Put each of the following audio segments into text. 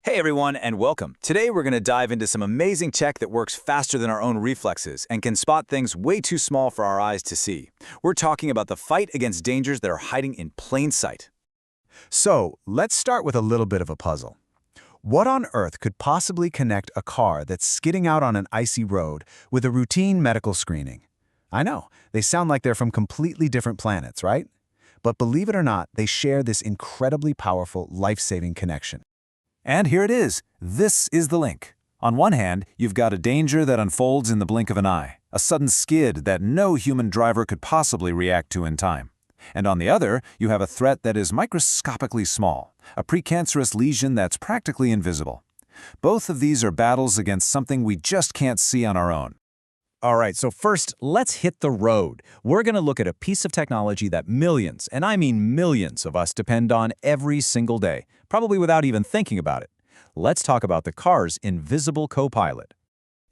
Hey everyone, and welcome. Today we're going to dive into some amazing tech that works faster than our own reflexes and can spot things way too small for our eyes to see. We're talking about the fight against dangers that are hiding in plain sight. So, let's start with a little bit of a puzzle. What on earth could possibly connect a car that's skidding out on an icy road with a routine medical screening? I know, they sound like they're from completely different planets, right? But believe it or not, they share this incredibly powerful, life-saving connection. And here it is. This is the link. On one hand, you've got a danger that unfolds in the blink of an eye, a sudden skid that no human driver could possibly react to in time. And on the other, you have a threat that is microscopically small, a precancerous lesion that's practically invisible. Both of these are battles against something we just can't see on our own. All right, so first, let's hit the road. We're going to look at a piece of technology that millions, and I mean millions of us depend on every single day, probably without even thinking about it. Let's talk about the car's invisible co-pilot.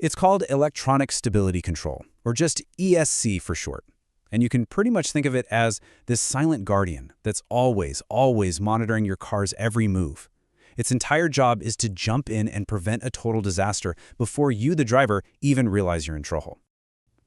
It's called Electronic Stability Control, or just ESC for short. And you can pretty much think of it as this silent guardian that's always monitoring your car's every move. Its entire job is to jump in and prevent a total disaster before you, the driver, even realize you're in trouble.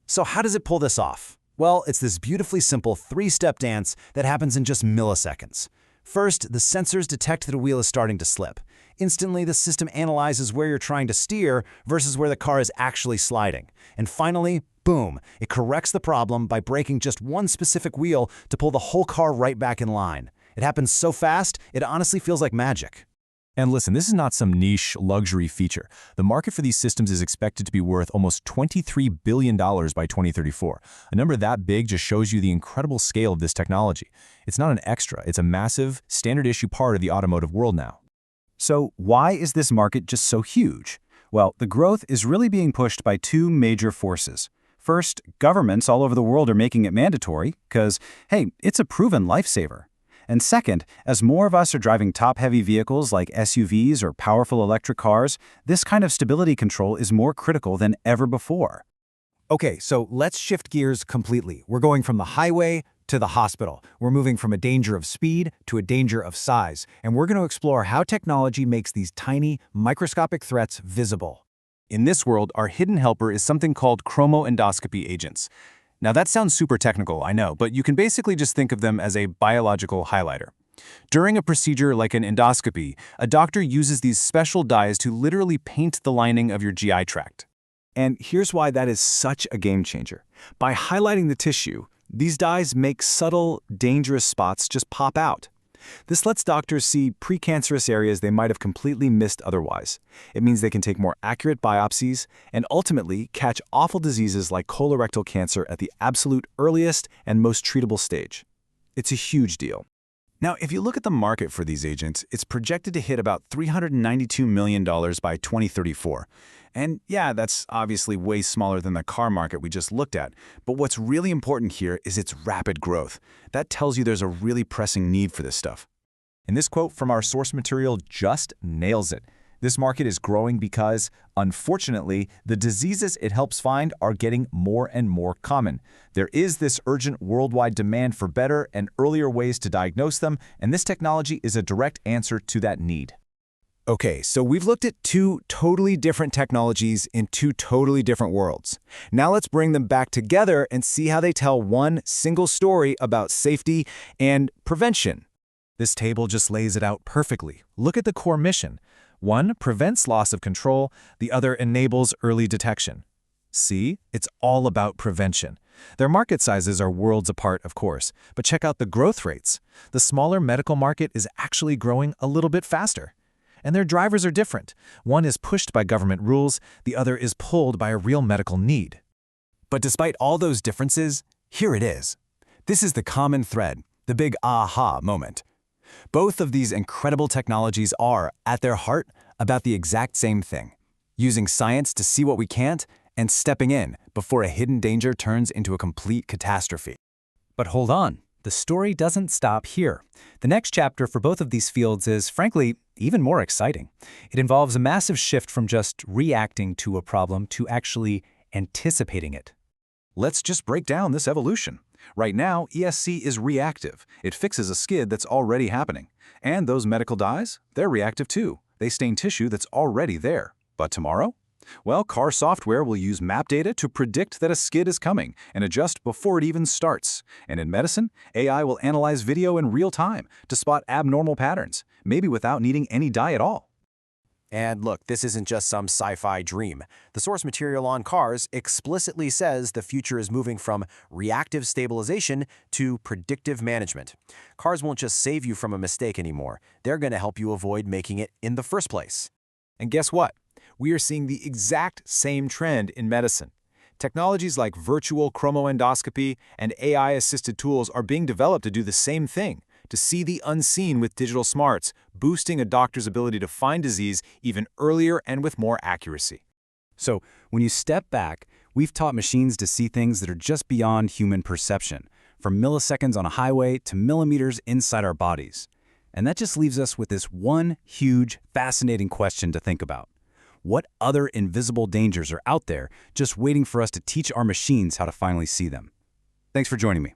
So how does it pull this off? Well, it's this beautifully simple three-step dance that happens in just milliseconds. First, the sensors detect that a wheel is starting to slip. Instantly, the system analyzes where you're trying to steer versus where the car is actually sliding. And finally, boom, it corrects the problem by braking just one specific wheel to pull the whole car right back in line. It happens so fast, it honestly feels like magic. And listen, this is not some niche luxury feature. The market for these systems is expected to be worth almost $23 billion by 2034. A number that big just shows you the incredible scale of this technology. It's not an extra, it's a massive, standard-issue part of the automotive world now. So why is this market just so huge? Well, the growth is really being pushed by two major forces. First, governments all over the world are making it mandatory because, hey, it's a proven lifesaver. And second, as more of us are driving top-heavy vehicles like SUVs or powerful electric cars, this kind of stability control is more critical than ever before. Okay, so let's shift gears completely. We're going from the highway to the hospital. We're moving from a danger of speed to a danger of size, and we're going to explore how technology makes these tiny, microscopic threats visible. In this world, our hidden helper is something called chromoendoscopy agents. Now that sounds super technical, I know, but you can basically just think of them as a biological highlighter. During a procedure like an endoscopy, a doctor uses these special dyes to literally paint the lining of your GI tract. And here's why that is such a game changer. By highlighting the tissue, these dyes make subtle, dangerous spots just pop out. This lets doctors see precancerous areas they might have completely missed otherwise. It means they can take more accurate biopsies and ultimately catch awful diseases like colorectal cancer at the absolute earliest and most treatable stage. It's a huge deal. Now, if you look at the market for these agents, it's projected to hit about $392 million by 2034. And yeah, that's obviously way smaller than the car market we just looked at. But what's really important here is its rapid growth. That tells you there's a really pressing need for this stuff. And this quote from our source material just nails it. This market is growing because, unfortunately, the diseases it helps find are getting more and more common. There is this urgent worldwide demand for better and earlier ways to diagnose them, and this technology is a direct answer to that need. Okay, so we've looked at two totally different technologies in two totally different worlds. Now let's bring them back together and see how they tell one single story about safety and prevention. This table just lays it out perfectly. Look at the core mission. One prevents loss of control, the other enables early detection. See, it's all about prevention. Their market sizes are worlds apart, of course, but check out the growth rates. The smaller medical market is actually growing a little bit faster. And their drivers are different. One is pushed by government rules, the other is pulled by a real medical need. But despite all those differences, here it is. This is the common thread, the big aha moment. Both of these incredible technologies are, at their heart, about the exact same thing: using science to see what we can't and stepping in before a hidden danger turns into a complete catastrophe. But hold on, the story doesn't stop here. The next chapter for both of these fields is, frankly, even more exciting. It involves a massive shift from just reacting to a problem to actually anticipating it. Let's just break down this evolution. Right now, ESC is reactive. It fixes a skid that's already happening. And those medical dyes, they're reactive too. They stain tissue that's already there. But tomorrow? Well, car software will use map data to predict that a skid is coming and adjust before it even starts. And in medicine, AI will analyze video in real time to spot abnormal patterns, maybe without needing any dye at all. And look, this isn't just some sci-fi dream. The source material on cars explicitly says the future is moving from reactive stabilization to predictive management. Cars won't just save you from a mistake anymore. They're going to help you avoid making it in the first place. And guess what? We are seeing the exact same trend in medicine. Technologies like virtual chromoendoscopy and AI-assisted tools are being developed to do the same thing, to see the unseen with digital smarts, boosting a doctor's ability to find disease even earlier and with more accuracy. So, when you step back, we've taught machines to see things that are just beyond human perception, from milliseconds on a highway to millimeters inside our bodies. And that just leaves us with this one huge, fascinating question to think about. What other invisible dangers are out there just waiting for us to teach our machines how to finally see them? Thanks for joining me.